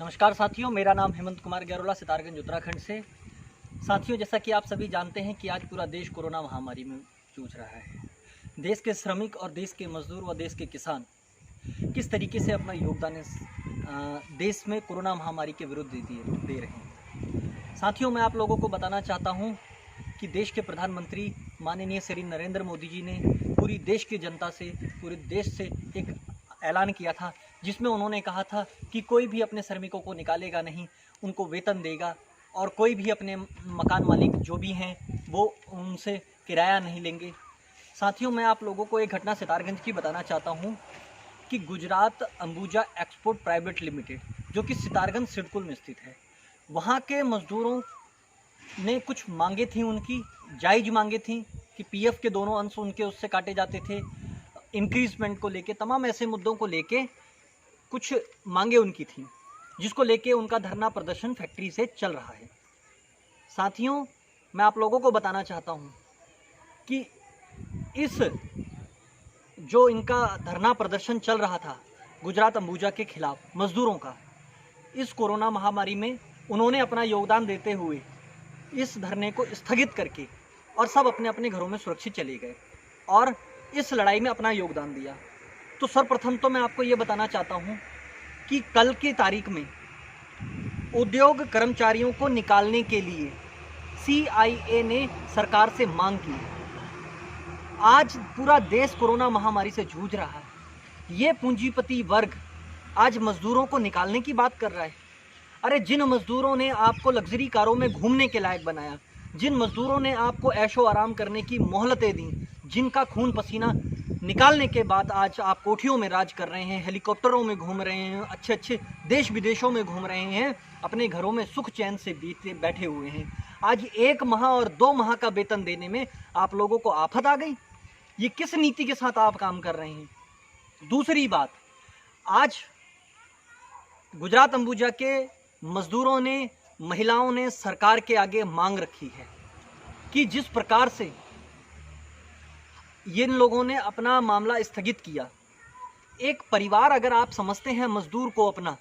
नमस्कार साथियों, मेरा नाम हेमंत कुमार गैरोला, सितारगंज उत्तराखंड से। साथियों, जैसा कि आप सभी जानते हैं कि आज पूरा देश कोरोना महामारी में जूझ रहा है। देश के श्रमिक और देश के मजदूर व देश के किसान किस तरीके से अपना योगदान इस देश में कोरोना महामारी के विरुद्ध दे रहे हैं। साथियों, मैं आप लोगों को बताना चाहता हूं कि देश के प्रधानमंत्री माननीय श्री नरेंद्र मोदी जी ने पूरी देश की जनता से, पूरे देश से एक ऐलान किया था, जिसमें उन्होंने कहा था कि कोई भी अपने श्रमिकों को निकालेगा नहीं, उनको वेतन देगा और कोई भी अपने मकान मालिक जो भी हैं वो उनसे किराया नहीं लेंगे। साथियों, मैं आप लोगों को एक घटना सितारगंज की बताना चाहता हूं कि Gujarat Ambuja export private limited, जो कि सितारगंज सिडकुल में स्थित है, वहाँ के मजदूरों ने कुछ मांगे थी, उनकी जायज़ मांगे थी कि पीएफ के दोनों अंश उनके उससे काटे जाते थे, इंक्रीजमेंट को लेके, तमाम ऐसे मुद्दों को लेके कुछ मांगे उनकी थी, जिसको लेके उनका धरना प्रदर्शन फैक्ट्री से चल रहा है। साथियों, मैं आप लोगों को बताना चाहता हूं कि इस जो इनका धरना प्रदर्शन चल रहा था गुजरात अंबुजा के खिलाफ मजदूरों का, इस कोरोना महामारी में उन्होंने अपना योगदान देते हुए इस धरने को स्थगित करके और सब अपने अपने घरों में सुरक्षित चले गए और इस लड़ाई में अपना योगदान दिया। तो सर्वप्रथम तो मैं आपको ये बताना चाहता हूँ कि कल की तारीख में उद्योग कर्मचारियों को निकालने के लिए CIA ने सरकार से मांग की। आज पूरा देश कोरोना महामारी से जूझ रहा है। ये पूंजीपति वर्ग आज मजदूरों को निकालने की बात कर रहा है। अरे, जिन मजदूरों ने आपको लग्जरी कारों में घूमने के लायक बनाया, जिन मजदूरों ने आपको ऐशो आराम करने की मोहलतें दी, जिनका खून पसीना निकालने के बाद आज आप कोठियों में राज कर रहे हैं, हेलीकॉप्टरों में घूम रहे हैं, अच्छे अच्छे देश विदेशों में घूम रहे हैं, अपने घरों में सुख चैन से बैठे हुए हैं, आज 1 माह और 2 माह का वेतन देने में आप लोगों को आफत आ गई। ये किस नीति के साथ आप काम कर रहे हैं? दूसरी बात, आज गुजरात अंबुजा के मजदूरों ने, महिलाओं ने सरकार के आगे मांग रखी है कि जिस प्रकार से इन लोगों ने अपना मामला स्थगित किया, एक परिवार अगर आप समझते हैं मजदूर को अपना,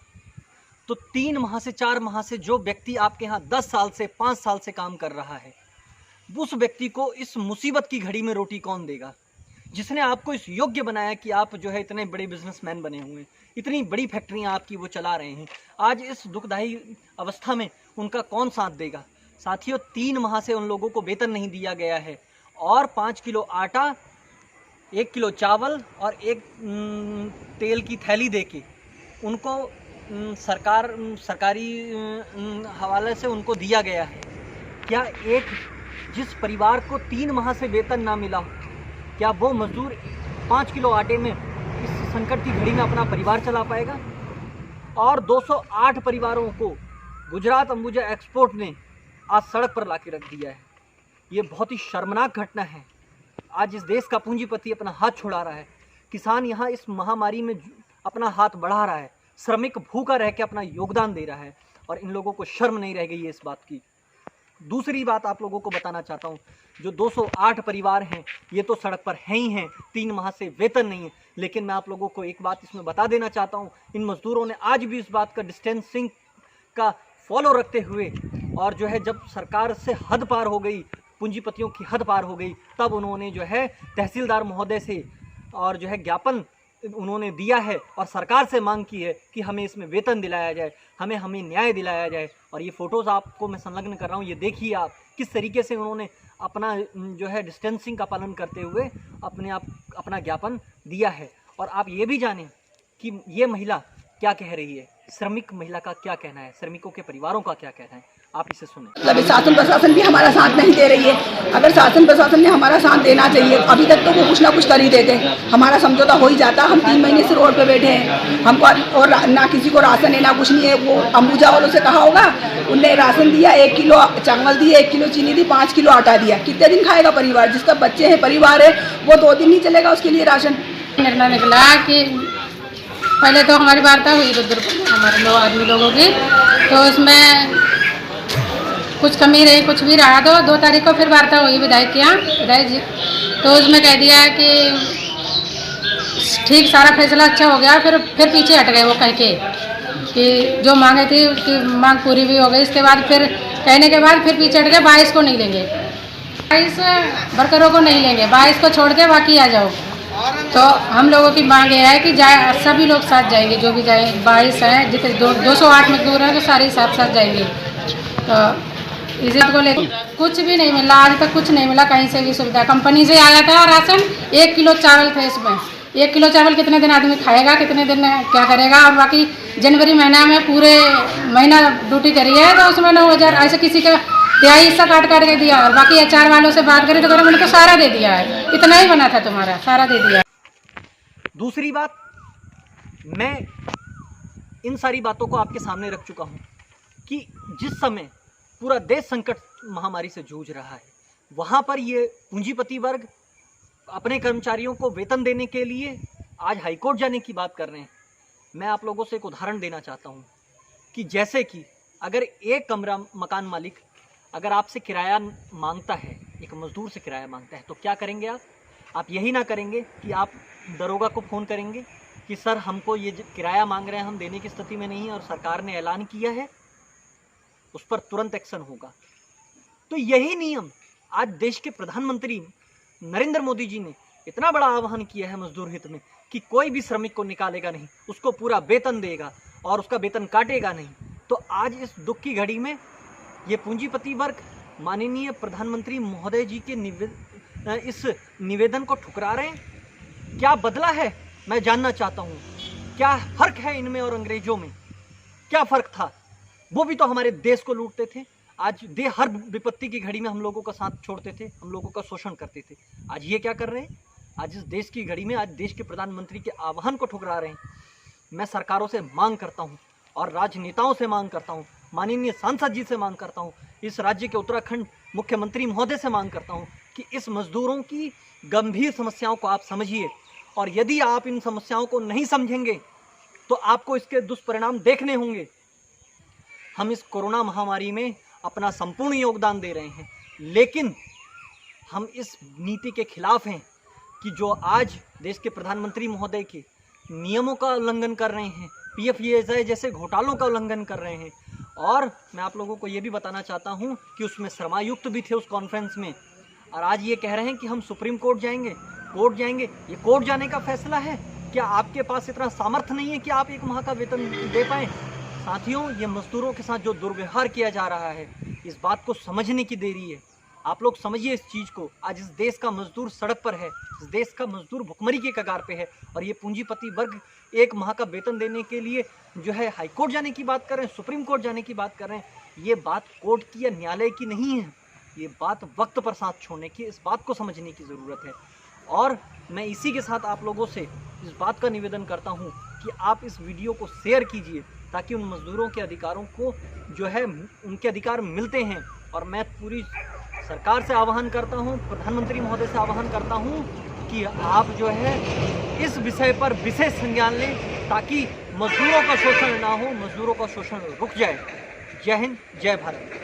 तो 3 माह से 4 माह से जो व्यक्ति आपके यहाँ 10 साल से 5 साल से काम कर रहा है, उस व्यक्ति को इस मुसीबत की घड़ी में रोटी कौन देगा? जिसने आपको इस योग्य बनाया कि आप जो है इतने बड़े बिजनेसमैन बने हुए हैं, इतनी बड़ी फैक्ट्रियाँ आपकी वो चला रहे हैं, आज इस दुखदायी अवस्था में उनका कौन साथ देगा? साथियों, 3 माह से उन लोगों को वेतन नहीं दिया गया है और 5 किलो आटा, 1 किलो चावल और 1 तेल की थैली देके उनको सरकारी हवाले से उनको दिया गया है। क्या जिस परिवार को 3 माह से वेतन ना मिला, क्या वो मजदूर 5 किलो आटे में इस संकट की घड़ी में अपना परिवार चला पाएगा? और 208 परिवारों को गुजरात अंबुजा एक्सपोर्ट ने आज सड़क पर लाके रख दिया है। ये बहुत ही शर्मनाक घटना है। आज इस देश का पूंजीपति अपना हाथ छुड़ा रहा है, किसान यहाँ इस महामारी में अपना हाथ बढ़ा रहा है, श्रमिक भूखा रह के अपना योगदान दे रहा है और इन लोगों को शर्म नहीं रह गई है इस बात की। दूसरी बात आप लोगों को बताना चाहता हूँ, जो 208 परिवार हैं ये तो सड़क पर हैं ही हैं, 3 माह से वेतन नहीं है। लेकिन मैं आप लोगों को एक बात इसमें बता देना चाहता हूँ, इन मजदूरों ने आज भी इस बात का डिस्टेंसिंग का फॉलो रखते हुए और जो है जब सरकार से हद पार हो गई, पूंजीपतियों की हद पार हो गई, तब उन्होंने जो है तहसीलदार महोदय से और जो है ज्ञापन उन्होंने दिया है और सरकार से मांग की है कि हमें इसमें वेतन दिलाया जाए, हमें न्याय दिलाया जाए। और ये फ़ोटोज़ आपको मैं संलग्न कर रहा हूँ, ये देखिए आप किस तरीके से उन्होंने अपना जो है डिस्टेंसिंग का पालन करते हुए अपना ज्ञापन दिया है। और आप ये भी जानें कि ये महिला क्या कह रही है, श्रमिक महिला का क्या कहना है, श्रमिकों के परिवारों का क्या कहना है, आप इसे सुने। अभी शासन प्रशासन भी हमारा साथ नहीं दे रही है। अगर शासन प्रशासन ने हमारा साथ देना चाहिए, अभी तक तो वो कुछ ना कुछ कर ही देते, हमारा समझौता हो ही जाता। हम 3 महीने से रोड पे बैठे हैं, हमको और ना किसी को राशन है ना कुछ नहीं है। वो अंबुजा वालों से कहा होगा, उनने राशन दिया, 1 किलो चावल दिए, 1 किलो चीनी दी, 5 किलो आटा दिया। कितने दिन खाएगा परिवार? जिसका बच्चे हैं, परिवार है, वो 2 दिन नहीं चलेगा उसके लिए राशन। निर्णय निकला कि पहले तो हमारी वार्ता हुई हमारे आदमी लोगों की, तो उसमें कुछ कमी रही, कुछ भी रहा। तो 2 तारीख को फिर वार्ता हुई विधायक के यहाँ, विधायक जी, तो उसमें कह दिया कि ठीक सारा फैसला अच्छा हो गया। फिर पीछे हट गए वो कह के कि जो मांगे थी उसकी मांग पूरी भी हो गई। इसके बाद फिर कहने के बाद फिर पीछे हट के 22 को नहीं लेंगे, 22 वर्करों को नहीं लेंगे, 22 को छोड़ के बाकी आ जाओ। तो हम लोगों की मांग ये है कि जाए सभी लोग साथ जाएंगे, जो भी जाए 22 हैं, जितने 208 मजदूर हैं तो सारे साथ जाएंगे। तो इसी बात को लेकर कुछ भी नहीं मिला, आज तक कुछ नहीं मिला कहीं से भी सुविधा। कंपनी से आया था राशन, 1 किलो चावल थे इसमें। 1 किलो चावल कितने दिन आदमी खाएगा, कितने दिन क्या करेगा। और बाकी जनवरी महीना में पूरे महीना ड्यूटी करी है तो उसमें 9,000 ऐसे किसी का तिहाई हिस्सा काट के दिया। और बाकी HR वालों से बात करें तो मैंने तो सारा दे दिया है, इतना ही बना था तुम्हारा, सारा दे दिया। दूसरी बात, मैं इन सारी बातों को आपके सामने रख चुका हूँ कि जिस समय पूरा देश संकट महामारी से जूझ रहा है, वहाँ पर ये पूंजीपति वर्ग अपने कर्मचारियों को वेतन देने के लिए आज हाईकोर्ट जाने की बात कर रहे हैं। मैं आप लोगों से एक उदाहरण देना चाहता हूँ कि जैसे कि अगर एक कमरा मकान मालिक अगर आपसे किराया मांगता है, एक मजदूर से किराया मांगता है, तो क्या करेंगे आप यही ना करेंगे कि आप दरोगा को फ़ोन करेंगे कि सर हमको ये किराया मांग रहे हैं, हम देने की स्थिति में नहीं है और सरकार ने ऐलान किया है, उस पर तुरंत एक्शन होगा। तो यही नियम आज देश के प्रधानमंत्री नरेंद्र मोदी जी ने इतना बड़ा आह्वान किया है मजदूर हित में कि कोई भी श्रमिक को निकालेगा नहीं, उसको पूरा वेतन देगा और उसका वेतन काटेगा नहीं। तो आज इस दुख की घड़ी में ये पूंजीपति वर्ग माननीय प्रधानमंत्री महोदय जी के इस निवेदन को ठुकरा रहे हैं। क्या बदला है मैं जानना चाहता हूँ। क्या फर्क है इनमें और अंग्रेजों में, क्या फर्क था? वो भी तो हमारे देश को लूटते थे। आज हर विपत्ति की घड़ी में हम लोगों का साथ छोड़ते थे, हम लोगों का शोषण करते थे। आज ये क्या कर रहे हैं? आज इस देश की घड़ी में आज देश के प्रधानमंत्री के आह्वान को ठुकरा रहे हैं। मैं सरकारों से मांग करता हूं और राजनेताओं से मांग करता हूं, माननीय सांसद जी से मांग करता हूं, इस राज्य के उत्तराखंड मुख्यमंत्री महोदय से मांग करता हूं कि इस मजदूरों की गंभीर समस्याओं को आप समझिए। और यदि आप इन समस्याओं को नहीं समझेंगे तो आपको इसके दुष्परिणाम देखने होंगे। हम इस कोरोना महामारी में अपना संपूर्ण योगदान दे रहे हैं, लेकिन हम इस नीति के खिलाफ हैं कि जो आज देश के प्रधानमंत्री महोदय के नियमों का उल्लंघन कर रहे हैं, PFII जैसे घोटालों का उल्लंघन कर रहे हैं। और मैं आप लोगों को ये भी बताना चाहता हूं कि उसमें श्रमायुक्त भी थे उस कॉन्फ्रेंस में, और आज ये कह रहे हैं कि हम सुप्रीम कोर्ट जाएंगे, कोर्ट जाएंगे। ये कोर्ट जाने का फैसला है? क्या आपके पास इतना सामर्थ्य नहीं है कि आप 1 माह का वेतन दे पाएँ? साथियों, ये मजदूरों के साथ जो दुर्व्यवहार किया जा रहा है, इस बात को समझने की देरी है। आप लोग समझिए इस चीज़ को। आज इस देश का मजदूर सड़क पर है, इस देश का मजदूर भुखमरी के कगार पे है, और ये पूंजीपति वर्ग 1 माह का वेतन देने के लिए जो है हाईकोर्ट जाने की बात कर रहे हैं, सुप्रीम कोर्ट जाने की बात कर रहे हैं। ये बात कोर्ट की या न्यायालय की नहीं है, ये बात वक्त पर साथ छोड़ने की, इस बात को समझने की ज़रूरत है। और मैं इसी के साथ आप लोगों से इस बात का निवेदन करता हूँ कि आप इस वीडियो को शेयर कीजिए ताकि उन मजदूरों के अधिकारों को जो है उनके अधिकार मिलते हैं। और मैं पूरी सरकार से आह्वान करता हूं, प्रधानमंत्री महोदय से आह्वान करता हूं कि आप जो है इस विषय पर विशेष संज्ञान लें ताकि मजदूरों का शोषण ना हो, मजदूरों का शोषण रुक जाए। जय हिंद, जय भारत।